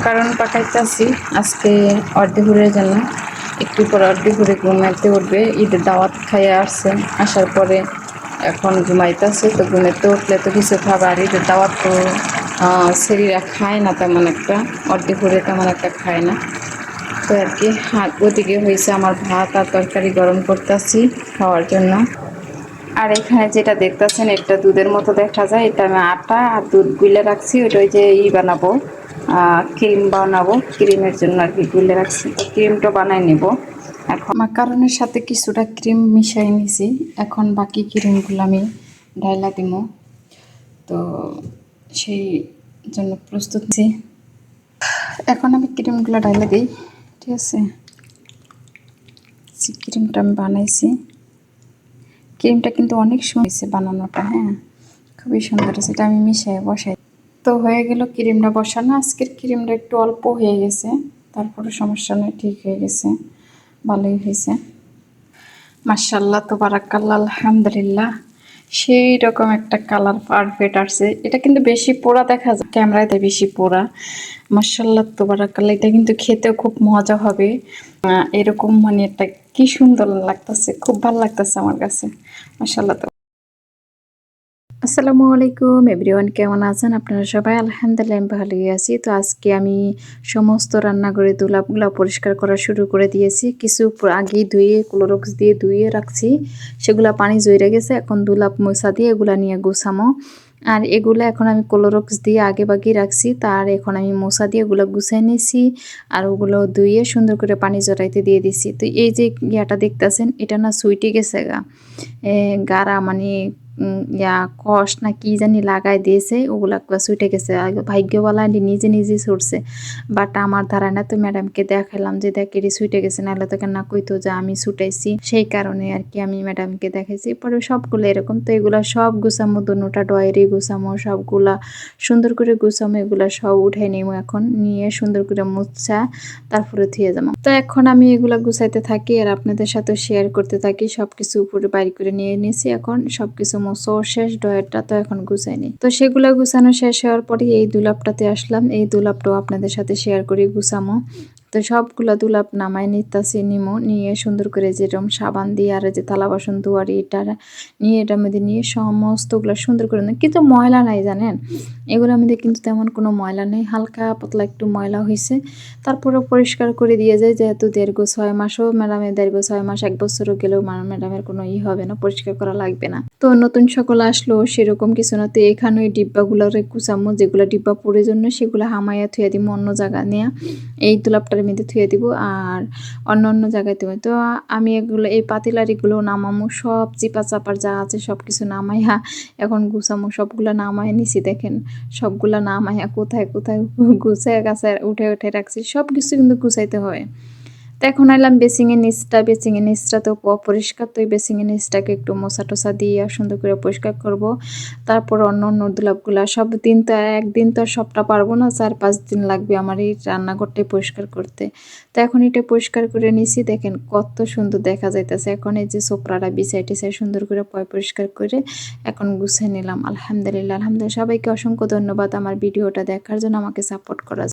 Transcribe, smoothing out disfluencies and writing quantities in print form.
মাকারণ পাকাইতেছি আজকে অর্ধেঘুরের জন্য। একটু পর অর্ধেঘুরে ঘুমাইতে উঠবে, ঈদের দাওয়াত খাইয়ে আসছে, আসার পরে এখন ঘুমাইতেছে। তো ঘুমাইতে উঠলে তো কিছু খাবার, ঈদের দাওয়াত তো শরীরা খায় না তেমন একটা, অর্ধেঘুরে তেমন একটা খায় না। তো আর কি ওদিকে হয়েছে আমার ভাত আর তরকারি গরম করতেছি খাওয়ার জন্য। আর এখানে যেটা দেখতেছেন এটা দুধের মতো দেখা যায়, এটা আমি আটা আর দুধ গুলে রাখছি। ওটা ওই যে বানাবো, ক্রিম বানাবো, ক্রিমের জন্য আর কি গুলে রাখছি। তো ক্রিমটা বানাই নেব এখন। মাকারনের সাথে কিছুটা ক্রিম মিশাই নিছি, এখন বাকি ক্রিমগুলো আমি ঢাইলা দিব। তো সেই জন্য প্রস্তুত ছি। এখন আমি ক্রিমগুলো ঢাইলা দিই, ঠিক আছে। ক্রিমটা আমি বানাইছি, ক্রিমটা কিন্তু অনেক সুন্দর হয়েছে বানানোটা, হ্যাঁ খুবই সুন্দর হয়েছে। এটা আমি মিশাই বসাই। তো হয়ে গেল ক্রিমটা বসানো। আজকের ক্রিমটা একটু অল্প হয়ে গেছে, তারপরে সমস্যা নয়, ঠিক হয়ে গেছে, ভালোই হয়েছে। মাশাআল্লাহ তাবারাকাল্লাহ, আলহামদুলিল্লাহ, সেই রকম একটা কালার পারফেক্ট আসছে। এটা কিন্তু বেশি পোড়া দেখা যায় ক্যামেরায়, বেশি পোড়া। মাশাআল্লাহ তাবারাকাল্লাহ, এটা কিন্তু খেতেও খুব মজা হবে। এরকম মানে এটা কি সুন্দর লাগতেছে, খুব ভালো লাগতেছে আমার কাছে। মাশাআল্লাহ। আসসালামু আলাইকুম এভরিওয়ান, কেমন আছেন আপনারা সবাই? আলহামদুলিল্লাহ আমি ভালোই আছি। তো আজকে আমি সমস্ত রান্নাঘরে দুলাপগুলো পরিষ্কার করা শুরু করে দিয়েছি। কিছু আগেই ধুয়ে ক্লোরক্স দিয়ে ধুয়ে রাখছি, সেগুলা পানি জড়ে গেছে। এখন দুলাপ মশা দিয়ে এগুলা নিয়ে গুছামো। আর এগুলো এখন আমি ক্লোরক্স দিয়ে আগে বাগিয়ে রাখছি, তার এখন আমি মশা দিয়ে এগুলো গুছিয়ে নিয়েছি। আর ওগুলো ধুয়ে সুন্দর করে পানি জড়াইতে দিয়ে দিছি। তো এই যে ইয়াটা দেখতেছেন, এটা না সুইটে গেছে গাড়া, মানে কষ না কি জানি লাগাই দিয়েছে, ওগুলা ছুটে গেছে। ভাগ্যবালা নিজে নিজে ছুটছে, বাট আমার ধারণা না। তো ম্যাডামকে দেখালাম যে দেখ এটি ছুটে গেছে, নাহলে তো না কইতো যে আমি ছুটাইছি। সেই কারণে আর কি আমি ম্যাডামকে দেখাইছি। পরে সবগুলো এরকম। তো এগুলা সব গুছামো, দুটা ডয়েরি গুছামো, সবগুলা সুন্দর করে গুছামো। এগুলা সব উঠাই নেবো এখন, নিয়ে সুন্দর করে মুছা তারপরে ধুয়ে যাবো। তো এখন আমি এগুলা গুছাইতে থাকি আর আপনাদের সাথে শেয়ার করতে থাকি। সবকিছু উপরে বাইরে করে নিয়ে নিয়েছি, এখন সবকিছু মোছো শেষ, ডয়ারটা তো এখন গুছাইনি। তো সেগুলা গুছানো শেষ হওয়ার পরে এই দুলাপটাতে আসলাম, এই দুলাপটাও আপনাদের সাথে শেয়ার করি গুছামো। তো সবগুলা দুলাপ নামাই নিতেছি, নিয়ে সুন্দর করে যেরকম সাবান দিয়ে আর যে থালা বাসন ধোয়ারি এটা নিয়ে এটার মধ্যে নিয়ে সমস্তগুলো সুন্দর করে কিন্তু ময়লা নাই জানেন, এগুলোর মধ্যে কিন্তু তেমন কোনো ময়লা নেই, হালকা পাতলা একটু ময়লা হয়েছে। তারপরে পরিষ্কার করে দিয়ে যায়, যেহেতু 1.5 মাসও ম্যাডামের, 1.5 মাস 1 বছরও গেলেও ম্যাডামের কোনো হবে না, পরিষ্কার করা লাগবে না। তো নতুন সকল আসলো সেরকম কিছু না। তো এখানে ওই ডিব্বাগুলোর কুচামো, যেগুলো ডিব্বা প্রয়োজন সেগুলো হামাইয়া থুয়ে দিব অন্য জায়গা নিয়ে, এই দুলাপটার মধ্যে থুয়ে দিব আর অন্য অন্য জায়গায় দেবো। তো আমি এগুলো এই পাতিলারিগুলো নামামো, সব চিপা চাপার যা আছে সব কিছু নামাইয়া এখন গুছামো। সবগুলো নামাই নিছি, দেখেন সবগুলা নামাইয়া কোথায় কোথায় গুছায় গাছায় উঠে উঠে রাখছি, সব কিছু কিন্তু গুছাইতে হয়। তো এখন এলাম বেসিংয়ের নিচটা, বেসিংয়ের নিচটা তো অপরিষ্কার। তো এই বেসিংয়ের নিচটাকে একটু মশা টসা দিয়ে সুন্দর করে পরিষ্কার করব। তারপর অন্য অন্য দুলাপগুলা সব দিন তো একদিন তো সবটা পারবো না, 4-5 দিন লাগবে আমার এই রান্নাঘরটাই পরিষ্কার করতে। তো এখন এটা পরিষ্কার করে নিছি, দেখেন কত সুন্দর দেখা যাইতেছে। এখন এই যে সোপড়াটা বিছাই টিছাই সুন্দর করে পরিষ্কার করে এখন গুছিয়ে নিলাম। আলহামদুলিল্লাহ, আলহামদুলিল্লাহ। সবাইকে অসংখ্য ধন্যবাদ আমার ভিডিওটা দেখার জন্য, আমাকে সাপোর্ট করার জন্য।